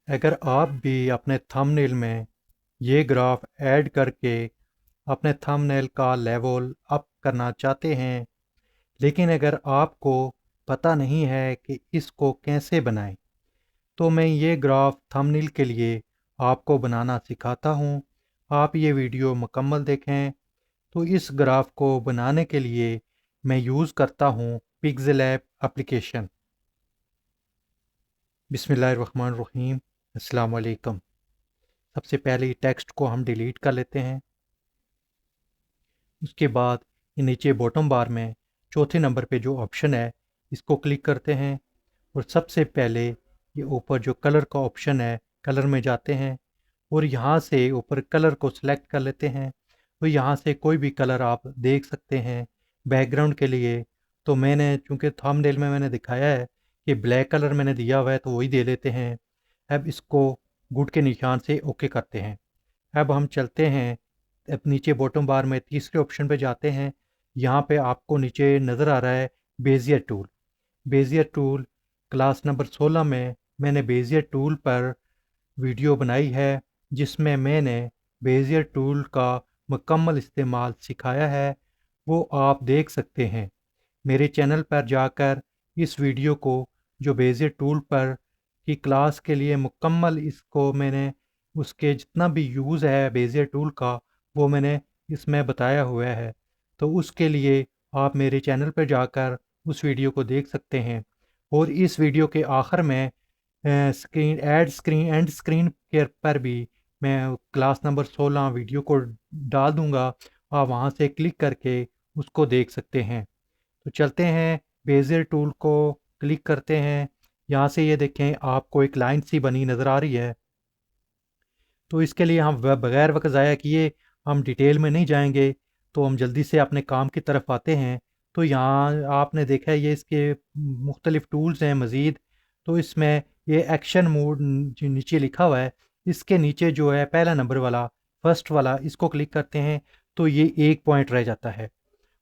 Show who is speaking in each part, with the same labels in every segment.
Speaker 1: अगर आप भी अपने थंबनेल में ये ग्राफ ऐड करके अपने थंबनेल का लेवल अप करना चाहते हैं, लेकिन अगर आपको पता नहीं है कि इसको कैसे बनाएं, तो मैं ये ग्राफ थंबनेल के लिए आपको बनाना सिखाता हूँ। आप ये वीडियो मुकम्मल देखें। तो इस ग्राफ को बनाने के लिए मैं यूज़ करता हूँ पिक्सेल ऐप एप्लीकेशन। बिस्मिल्लाहिर्रहमानिर्रहीम। अस्सलाम वालेकुम। सबसे पहले टेक्स्ट को हम डिलीट कर लेते हैं। उसके बाद ये नीचे बॉटम बार में चौथे नंबर पे जो ऑप्शन है, इसको क्लिक करते हैं और सबसे पहले ये ऊपर जो कलर का ऑप्शन है, कलर में जाते हैं और यहाँ से ऊपर कलर को सिलेक्ट कर लेते हैं। तो यहाँ से कोई भी कलर आप देख सकते हैं बैकग्राउंड के लिए। तो मैंने चूँकि थंबनेल में मैंने दिखाया है कि ब्लैक कलर मैंने दिया हुआ है, तो वही दे लेते हैं। अब इसको गुड के निशान से ओके करते हैं। अब हम चलते हैं, अब नीचे बॉटम बार में तीसरे ऑप्शन पे जाते हैं। यहाँ पे आपको नीचे नज़र आ रहा है Bezier tool. Bezier tool class number 16 में मैंने बेजियर टूल पर वीडियो बनाई है, जिसमें मैंने बेजियर टूल का मुकम्मल इस्तेमाल सिखाया है। वो आप देख सकते हैं मेरे चैनल पर जाकर। इस वीडियो को जो बेजियर टूल पर की क्लास के लिए मुकम्मल इसको मैंने उसके जितना भी यूज़ है बेजियर टूल का, वो मैंने इसमें बताया हुआ है। तो उसके लिए आप मेरे चैनल पर जाकर उस वीडियो को देख सकते हैं। और इस वीडियो के आखिर में screen end screen end screen के पर भी मैं क्लास नंबर 16 वीडियो को डाल दूंगा। आप वहां से क्लिक करके उसको देख सकते हैं। तो चलते हैं, बेजियर टूल को क्लिक करते हैं। यहाँ से ये देखें, आपको एक लाइन सी बनी नज़र आ रही है। तो इसके लिए हम बगैर वक्त ज़ाया किए हम डिटेल में नहीं जाएंगे, तो हम जल्दी से अपने काम की तरफ आते हैं। तो यहाँ आपने देखा है ये इसके मुख्तलिफ टूल्स हैं मज़ीद। तो इसमें ये एक्शन मोड जो नीचे लिखा हुआ है, इसके नीचे जो है पहला नंबर वाला फर्स्ट वाला, इसको क्लिक करते हैं तो ये एक पॉइंट रह जाता है।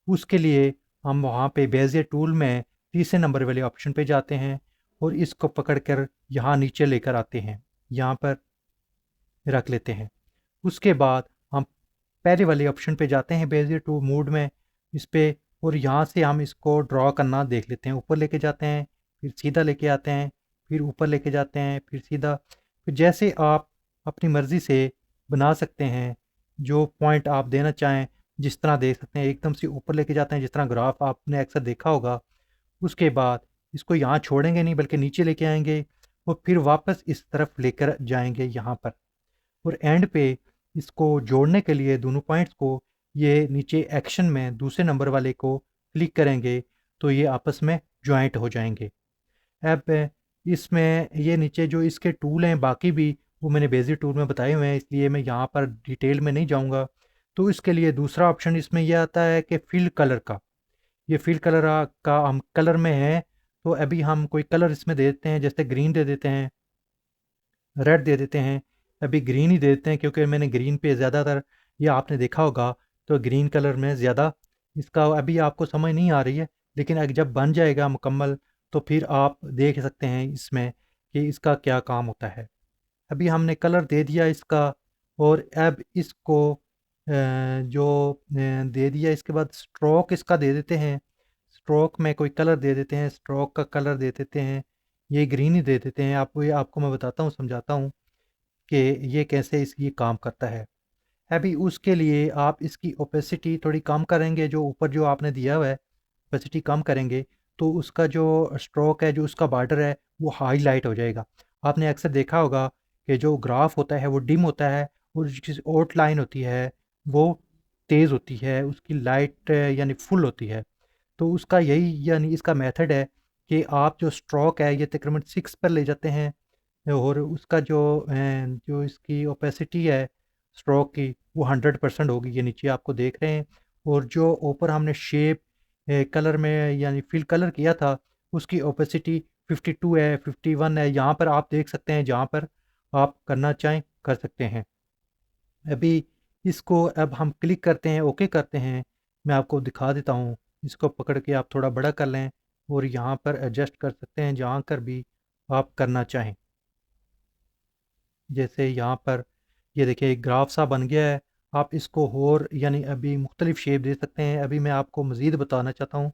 Speaker 1: उसके लिए हम वहाँ पे बेजियर टूल में तीसरे नंबर वाले ऑप्शन पे जाते हैं और इसको पकड़ कर यहाँ नीचे लेकर आते हैं, यहाँ पर रख लेते हैं। उसके बाद हम पहले वाले ऑप्शन पे जाते हैं बेजियर टू मूड में, इस पे, और यहाँ से हम इसको ड्रॉ करना देख लेते हैं। ऊपर लेके जाते हैं, फिर सीधा लेके आते हैं, फिर ऊपर लेके जाते हैं, फिर सीधा। फिर जैसे आप अपनी मर्ज़ी से बना सकते हैं, जो पॉइंट आप देना चाहें जिस तरह दे सकते हैं। एकदम से ऊपर लेके जाते हैं जिस तरह ग्राफ आपने अक्सर देखा होगा। उसके बाद इसको यहाँ छोड़ेंगे नहीं बल्कि नीचे लेके आएंगे और फिर वापस इस तरफ लेकर जाएंगे यहाँ पर। और एंड पे इसको जोड़ने के लिए दोनों पॉइंट्स को ये नीचे एक्शन में दूसरे नंबर वाले को क्लिक करेंगे तो ये आपस में ज्वाइंट हो जाएंगे। अब इसमें ये नीचे जो इसके टूल हैं बाकी भी वो मैंने बेसिक टूल में बताए हुए हैं, इसलिए मैं यहाँ पर डिटेल में नहीं जाऊँगा। तो इसके लिए दूसरा ऑप्शन इसमें यह आता है कि फिल कलर का। ये फिल कलर का हम कलर में है, तो अभी हम कोई कलर इसमें दे देते हैं, जैसे ग्रीन दे देते हैं, रेड दे देते हैं। अभी ग्रीन ही दे देते हैं क्योंकि मैंने ग्रीन पे ज़्यादातर, ये आपने देखा होगा, तो ग्रीन कलर में ज़्यादा इसका अभी आपको समझ नहीं आ रही है, लेकिन अगर जब बन जाएगा मुकम्मल तो फिर आप देख सकते हैं इसमें कि इसका क्या काम होता है। अभी हमने कलर दे दिया इसका, और अब इसको जो दे दिया, इसके बाद स्ट्रोक इसका दे देते हैं। स्ट्रोक में कोई कलर दे देते हैं, स्ट्रोक का कलर दे देते हैं, ये ग्रीन ही दे देते हैं। आपको ये आपको मैं बताता हूँ, समझाता हूँ कि ये कैसे ये काम करता है। अभी उसके लिए आप इसकी ओपेसिटी थोड़ी कम करेंगे, जो ऊपर जो आपने दिया हुआ है ओपेसिटी कम करेंगे, तो उसका जो स्ट्रोक है, जो उसका बॉर्डर है, वो हाईलाइट हो जाएगा। आपने अक्सर देखा होगा कि जो ग्राफ होता है वो डिम होता है और जिसकी आउटलाइन होती है वो तेज़ होती है, उसकी लाइट यानी फुल होती है। तो उसका यही यानी इसका मेथड है कि आप जो स्ट्रोक है ये तकरीबन 6 पर ले जाते हैं, और उसका जो इसकी ओपेसिटी है स्ट्रोक की, वो 100% होगी। ये नीचे आपको देख रहे हैं। और जो ऊपर हमने शेप कलर में यानी फिल कलर किया था, उसकी ओपेसिटी 52 है, 51 है। यहाँ पर आप देख सकते हैं, जहाँ पर आप करना चाहें कर सकते हैं। अभी इसको अब हम क्लिक करते हैं, ओके करते हैं। मैं आपको दिखा देता हूँ। इसको पकड़ के आप थोड़ा बड़ा कर लें और यहाँ पर एडजस्ट कर सकते हैं जहाँ कर भी आप करना चाहें। जैसे यहाँ पर ये देखिए एक ग्राफ सा बन गया है। आप इसको और यानी अभी मुख्तलिफ शेप दे सकते हैं। अभी मैं आपको मज़ीद बताना चाहता हूँ।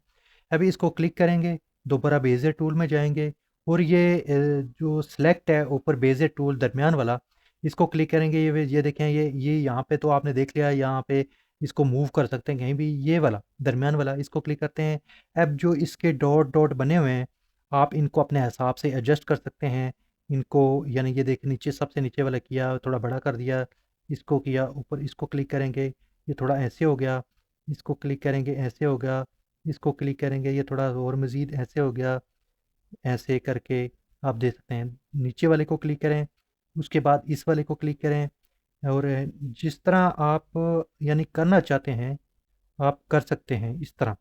Speaker 1: अभी इसको क्लिक करेंगे, दोबारा बेज़ियर टूल में जाएंगे और ये जो सिलेक्ट है ऊपर बेज़ियर टूल दरमियान वाला, इसको क्लिक करेंगे। ये देखें, ये यहाँ पे तो आपने देख लिया, यहाँ पे इसको मूव कर सकते हैं कहीं भी। ये वाला दरमियान वाला, इसको क्लिक करते हैं। अब जो इसके डॉट डॉट बने हुए हैं, आप इनको अपने हिसाब से एडजस्ट कर सकते हैं इनको। यानी ये देख, नीचे सबसे नीचे वाला किया, थोड़ा बड़ा कर दिया, इसको किया ऊपर, इसको क्लिक करेंगे ये थोड़ा ऐसे हो गया, इसको क्लिक करेंगे ऐसे हो गया, इसको क्लिक करेंगे ये थोड़ा और मज़ीद ऐसे हो गया। ऐसे करके आप देख सकते हैं। नीचे वाले को क्लिक करें, उसके बाद इस वाले को क्लिक करें, और जिस तरह आप यानी करना चाहते हैं आप कर सकते हैं इस तरह।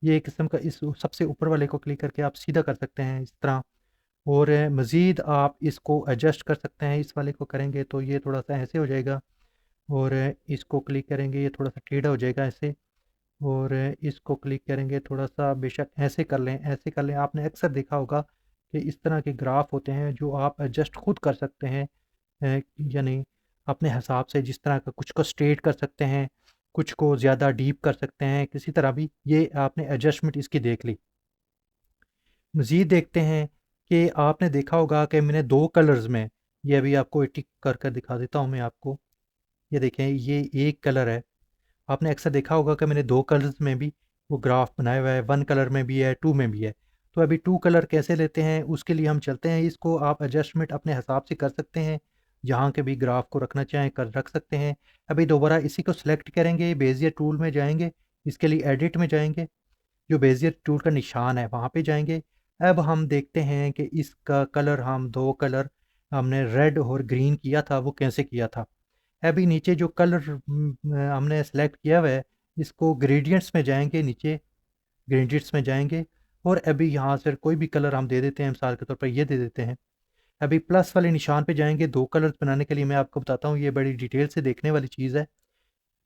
Speaker 1: ये एक किस्म का, इस सबसे ऊपर वाले को क्लिक करके आप सीधा कर सकते हैं इस तरह। और मज़ीद आप इसको एडजस्ट कर सकते हैं। इस वाले को करेंगे तो ये थोड़ा सा ऐसे हो जाएगा, और इसको क्लिक करेंगे ये थोड़ा सा टेढ़ा हो जाएगा ऐसे। और इसको क्लिक करेंगे थोड़ा सा, बेशक ऐसे कर लें, ऐसे कर लें। आपने अक्सर देखा होगा कि इस तरह के ग्राफ होते हैं जो आप एडजस्ट खुद कर सकते हैं। यानी अपने हिसाब से जिस तरह का, कुछ को स्ट्रेट कर सकते हैं, कुछ को ज़्यादा डीप कर सकते हैं, किसी तरह भी। ये आपने एडजस्टमेंट इसकी देख ली। मज़ीद देखते हैं कि आपने देखा होगा कि मैंने दो कलर्स में, ये अभी आपको टिक कर कर दिखा देता हूँ मैं आपको। ये देखें, ये एक कलर है। आपने अक्सर देखा होगा कि मैंने दो कलर्स में भी वो ग्राफ बनाया हुआ है, वन कलर में भी है, टू में भी है। तो अभी टू कलर कैसे लेते हैं उसके लिए हम चलते हैं। इसको आप एडजस्टमेंट अपने हिसाब से कर सकते हैं, जहाँ के भी ग्राफ को रखना चाहें कर रख सकते हैं। अभी दोबारा इसी को सिलेक्ट करेंगे, बेजियर टूल में जाएंगे, इसके लिए एडिट में जाएंगे, जो बेजियर टूल का निशान है वहाँ पे जाएंगे। अब हम देखते हैं कि इसका कलर, हम दो कलर हमने रेड और ग्रीन किया था, वो कैसे किया था। अभी नीचे जो कलर हमने सेलेक्ट किया हुआ है, इसको ग्रेडियंट्स में जाएंगे, नीचे ग्रेडियंट्स में जाएंगे, और अभी यहाँ से कोई भी कलर हम दे देते हैं। मिसाल के तौर पर ये दे देते हैं। अभी प्लस वाले निशान पे जाएंगे। दो कलर्स बनाने के लिए मैं आपको बताता हूँ, ये बड़ी डिटेल से देखने वाली चीज़ है।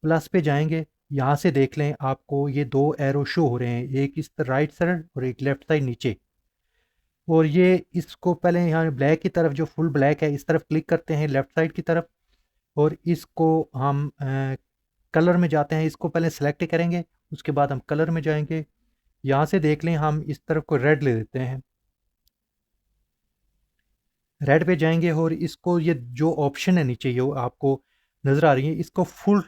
Speaker 1: प्लस पे जाएंगे, यहाँ से देख लें, आपको ये दो एरो शो हो रहे हैं, एक इस राइट साइड और एक लेफ्ट साइड नीचे। और ये इसको पहले यहाँ ब्लैक की तरफ, जो फुल ब्लैक है, इस तरफ क्लिक करते हैं लेफ्ट साइड की तरफ, और इसको हम कलर में जाते हैं। इसको पहले सेलेक्ट करेंगे, उसके बाद हम कलर में जाएंगे। यहाँ से देख लें, हम इस तरफ को रेड ले लेते हैं। रेड पे जाएंगे और इसको, ये जो ऑप्शन है नीचे ये आपको नज़र आ रही है, इसको फुल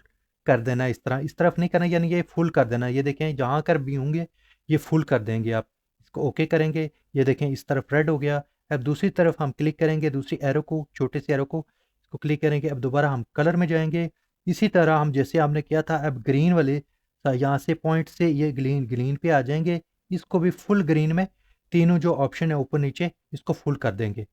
Speaker 1: कर देना। इस तरफ नहीं करना, यानी ये फुल कर देना। ये देखें, जहाँ कर भी होंगे ये फुल कर देंगे आप। इसको ओके करेंगे, ये देखें इस तरफ रेड हो गया। अब दूसरी तरफ हम क्लिक करेंगे, दूसरी एरो को, छोटे से एरो को, इसको क्लिक करेंगे। अब दोबारा हम कलर में जाएंगे, इसी तरह हम जैसे हमने किया था। अब ग्रीन वाले यहाँ से पॉइंट से ये ग्रीन ग्रीन पे आ जाएंगे, इसको भी फुल ग्रीन में, तीनों जो ऑप्शन है ऊपर नीचे, इसको फुल कर देंगे।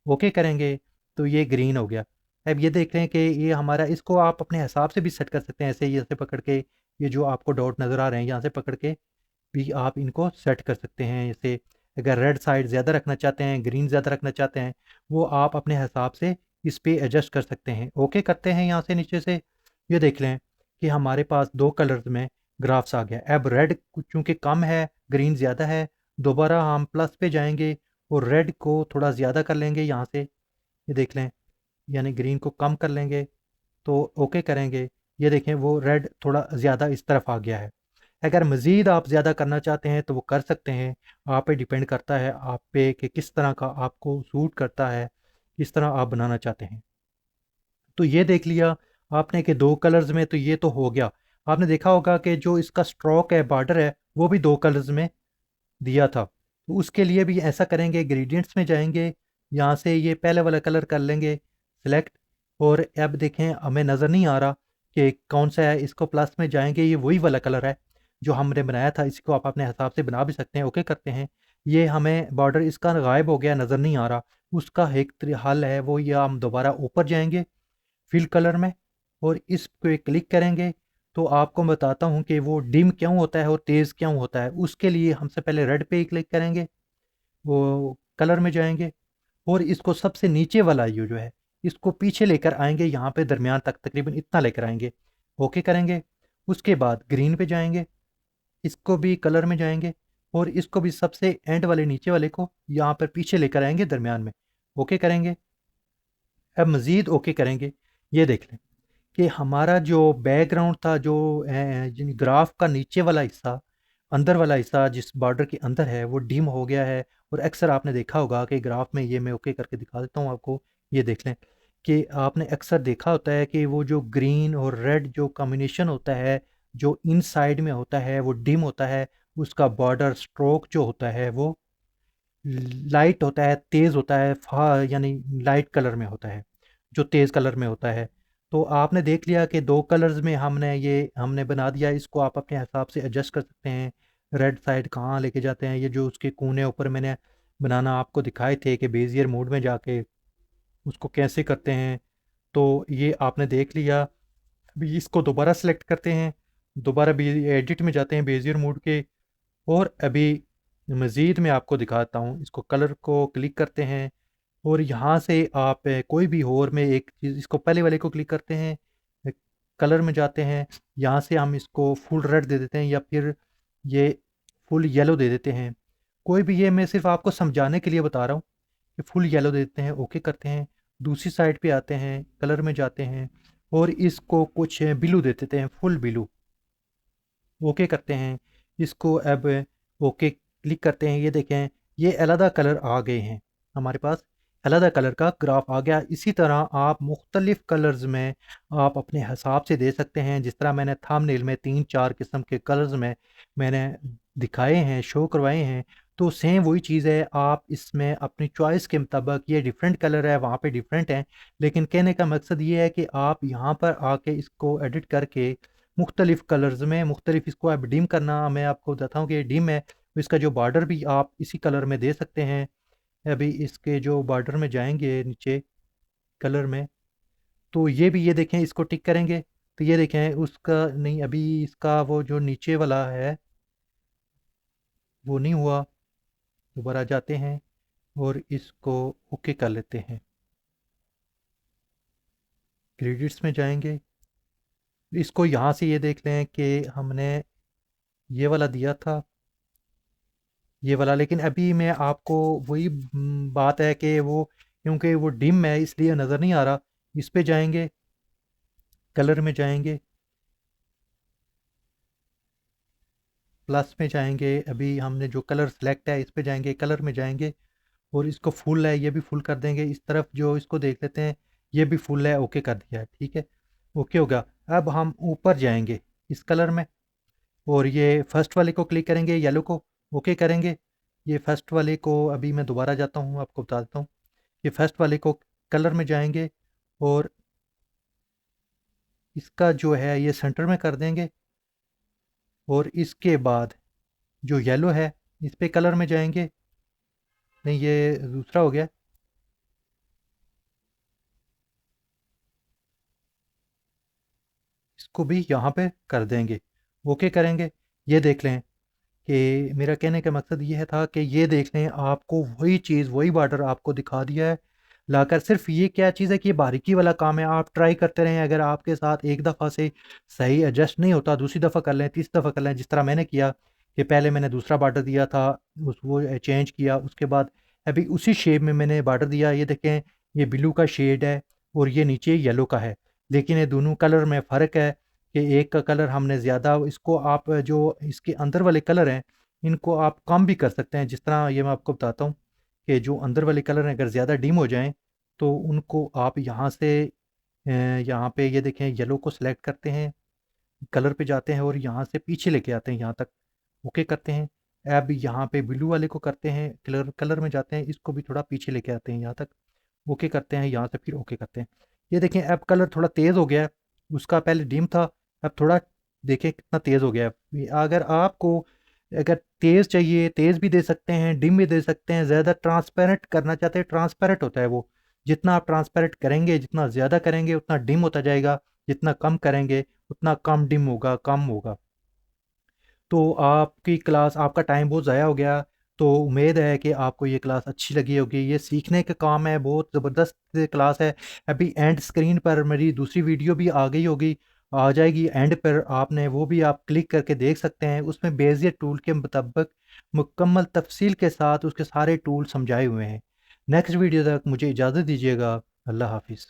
Speaker 1: ओके करेंगे तो ये ग्रीन हो गया। अब ये देख रहे हैं कि ये हमारा, इसको आप अपने हिसाब से भी सेट कर सकते हैं, ऐसे ही ऐसे पकड़ के, ये जो आपको डॉट नज़र आ रहे हैं यहाँ से पकड़ के भी आप इनको सेट कर सकते हैं। जैसे अगर रेड साइड ज़्यादा रखना चाहते हैं, ग्रीन ज़्यादा रखना चाहते हैं, वो आप अपने हिसाब से इस पे एडजस्ट कर सकते हैं। ओके करते हैं यहाँ से नीचे से, ये देख लें कि हमारे पास दो कलर्स में ग्राफ्स आ गया। अब रेड चूँकि कम है, ग्रीन ज़्यादा है, दोबारा हम प्लस पे जाएंगे और रेड को थोड़ा ज़्यादा कर लेंगे यहाँ से, ये देख लें, यानी ग्रीन को कम कर लेंगे, तो ओके करेंगे। ये देखें, वो रेड थोड़ा ज़्यादा इस तरफ आ गया है। अगर मज़ीद आप ज़्यादा करना चाहते हैं तो वो कर सकते हैं। आप पे डिपेंड करता है, आप पे कि किस तरह का आपको सूट करता है, किस तरह आप बनाना चाहते हैं। तो ये देख लिया आपने कि दो कलर्स में, तो ये तो हो गया। आपने देखा होगा कि जो इसका स्ट्रोक है, बॉर्डर है, वो भी दो कलर्स में दिया था। तो उसके लिए भी ऐसा करेंगे, ग्रेडियंट्स में जाएंगे, यहाँ से ये पहले वाला कलर कर लेंगे सिलेक्ट। और अब देखें, हमें नज़र नहीं आ रहा कि कौन सा है। इसको प्लस में जाएंगे, ये वही वाला कलर है जो हमने बनाया था। इसको आप अपने हिसाब से बना भी सकते हैं। ओके करते हैं। ये हमें बॉर्डर इसका गायब हो गया, नज़र नहीं आ रहा। उसका एक हल है, वो ये हम दोबारा ऊपर जाएंगे फिल कलर में, और इस पे क्लिक करेंगे। तो आपको बताता हूँ कि वो डिम क्यों होता है और तेज़ क्यों होता है। उसके लिए हमसे पहले रेड पे ही क्लिक करेंगे, वो कलर में जाएंगे, और इसको सबसे नीचे वाला ये जो है, इसको पीछे लेकर आएंगे, यहाँ पे दरमियान तक तकरीबन इतना लेकर आएंगे। ओके करेंगे, उसके बाद ग्रीन पे जाएंगे, इसको भी कलर में जाएंगे, और इसको भी सबसे एंड वाले नीचे वाले को यहाँ पर पीछे लेकर आएंगे दरमियान में। ओके करेंगे। अब मज़ीद ओके करेंगे। ये देख लें कि हमारा जो बैकग्राउंड था, जो ग्राफ का नीचे वाला हिस्सा, अंदर वाला हिस्सा जिस बॉर्डर के अंदर है, वो डिम हो गया है। और अक्सर आपने देखा होगा कि ग्राफ में, ये मैं ओके करके दिखा देता हूँ आपको, ये देख लें कि आपने अक्सर देखा होता है कि वो जो ग्रीन और रेड जो कॉम्बिनेशन होता है, जो इन साइड में होता है, वो डिम होता है। उसका बॉर्डर स्ट्रोक जो होता है वो लाइट होता है, तेज़ होता है, यानी लाइट कलर में होता है, जो तेज़ कलर में होता है। तो आपने देख लिया कि 2 कलर्स में हमने बना दिया। इसको आप अपने हिसाब से एडजस्ट कर सकते हैं। रेड साइड कहाँ लेके जाते हैं, ये जो उसके कोने ऊपर मैंने बनाना आपको दिखाए थे कि बेज़ियर मोड में जाके उसको कैसे करते हैं, तो ये आपने देख लिया। अभी इसको दोबारा सेलेक्ट करते हैं, दोबारा भी एडिट में जाते हैं बेज़ियर मोड के, और अभी मज़ीद मैं आपको दिखाता हूँ। इसको कलर को क्लिक करते हैं और यहाँ से आप कोई भी और में एक चीज़, इसको पहले वाले को क्लिक करते हैं, कलर में जाते हैं, यहाँ से हम इसको फुल रेड दे देते हैं या फिर ये फुल येलो दे देते हैं। कोई भी, ये मैं सिर्फ आपको समझाने के लिए बता रहा हूँ कि फुल येलो दे देते हैं, ओके करते हैं। दूसरी साइड पे आते हैं, कलर में जाते हैं और इसको कुछ ब्लू दे देते हैं, फुल ब्लू, ओके करते हैं। इसको अब ओके क्लिक करते हैं। ये देखें, ये अलग कलर आ गए हैं, हमारे पास अलग कलर का ग्राफ आ गया। इसी तरह आप मुख्तलिफ कलर्स में आप अपने हिसाब से दे सकते हैं। जिस तरह मैंने थंबनेल में 3-4 किस्म के कलर्स में मैंने दिखाए हैं, शो करवाए हैं, तो सेम वही चीज़ है। आप इसमें अपनी चॉइस के मुताबिक, ये डिफरेंट कलर है, वहाँ पे डिफरेंट हैं, लेकिन कहने का मकसद ये है कि आप यहाँ पर आके इसको एडिट करके मुख्तलिफ कलर्स में मुख्तलिफ, इसको आप डिम करना, मैं आपको बताता हूँ कि डिम है तो इसका जो बॉर्डर भी आप इसी कलर में दे सकते हैं। अभी इसके जो बॉर्डर में जाएंगे नीचे कलर में, तो ये भी, ये देखें, इसको टिक करेंगे तो ये देखें उसका नहीं, अभी इसका वो जो नीचे वाला है वो नहीं हुआ। दोबारा जाते हैं और इसको ओके कर लेते हैं। क्रेडिट्स में जाएंगे, इसको यहाँ से ये देख लें कि हमने ये वाला दिया था, ये वाला, लेकिन अभी मैं आपको वही बात है कि वो, क्योंकि वो डिम है इसलिए नज़र नहीं आ रहा। इस पे जाएंगे, कलर में जाएंगे, प्लस में जाएंगे, अभी हमने जो कलर सेलेक्ट है इस पे जाएंगे, कलर में जाएंगे और इसको फुल है ये भी फुल कर देंगे। इस तरफ जो इसको देख लेते हैं, ये भी फुल है, ओके कर दिया है, ठीक है, ओके होगा। अब हम ऊपर जाएंगे इस कलर में और ये फर्स्ट वाले को क्लिक करेंगे, येलो को ओके करेंगे। ये फर्स्ट वाले को, अभी मैं दोबारा जाता हूँ, आपको बता देता हूँ। ये फर्स्ट वाले को कलर में जाएंगे और इसका जो है ये सेंटर में कर देंगे और इसके बाद जो येलो है इस पे कलर में जाएंगे, नहीं ये दूसरा हो गया, इसको भी यहाँ पे कर देंगे, ओके करेंगे। ये देख लें कि मेरा कहने का मकसद ये है था कि ये देख लें, आपको वही चीज़, वही बॉर्डर आपको दिखा दिया है लाकर। सिर्फ ये क्या चीज़ है कि ये बारीकी वाला काम है, आप ट्राई करते रहें। अगर आपके साथ एक दफ़ा से सही एडजस्ट नहीं होता, दूसरी दफ़ा कर लें, तीसरी दफ़ा कर लें, जिस तरह मैंने किया कि पहले मैंने दूसरा बॉर्डर दिया था, उस वो चेंज किया, उसके बाद अभी उसी शेप में मैंने बॉर्डर दिया। ये देखें, ये ब्लू का शेड है और ये नीचे येलो का है, लेकिन ये दोनों कलर में फ़र्क है कि एक का कलर हमने ज़्यादा, इसको आप जो इसके अंदर वाले कलर हैं इनको आप कम भी कर सकते हैं। जिस तरह ये मैं आपको बताता हूँ कि जो अंदर वाले कलर हैं अगर ज़्यादा डिम हो जाएं तो उनको आप यहाँ से यहाँ पे ये देखें, येलो को सिलेक्ट करते हैं, कलर पे जाते हैं और यहाँ से पीछे लेके आते हैं यहाँ तक, ओके करते हैं। अब यहाँ पे ब्लू वाले को करते हैं, कलर कलर में जाते हैं, इसको भी थोड़ा पीछे लेके आते हैं यहाँ तक, ओके करते हैं, यहाँ से फिर ओके करते हैं। ये देखें अब कलर थोड़ा तेज़ हो गया है, उसका पहले डिम था, अब थोड़ा देखें कितना तेज़ हो गया है। अगर आपको, अगर तेज़ चाहिए तेज़ भी दे सकते हैं, डिम भी दे सकते हैं, ज़्यादा ट्रांसपेरेंट करना चाहते हैं, ट्रांसपेरेंट होता है वो, जितना आप ट्रांसपेरेंट करेंगे, जितना ज़्यादा करेंगे उतना डिम होता जाएगा, जितना कम करेंगे उतना कम डिम होगा, कम होगा। तो आपकी क्लास, आपका टाइम बहुत ज़ाया हो गया, तो उम्मीद है कि आपको ये क्लास अच्छी लगी होगी। ये सीखने का काम है, बहुत ज़बरदस्त क्लास है। अभी एंड स्क्रीन पर मेरी दूसरी वीडियो भी आ गई होगी, आ जाएगी एंड पर, आपने वो भी आप क्लिक करके देख सकते हैं। उसमें बेज़ियर टूल के मुताबिक मुकम्मल तफसील के साथ उसके सारे टूल समझाए हुए हैं। नेक्स्ट वीडियो तक मुझे इजाज़त दीजिएगा। अल्लाह हाफिज़।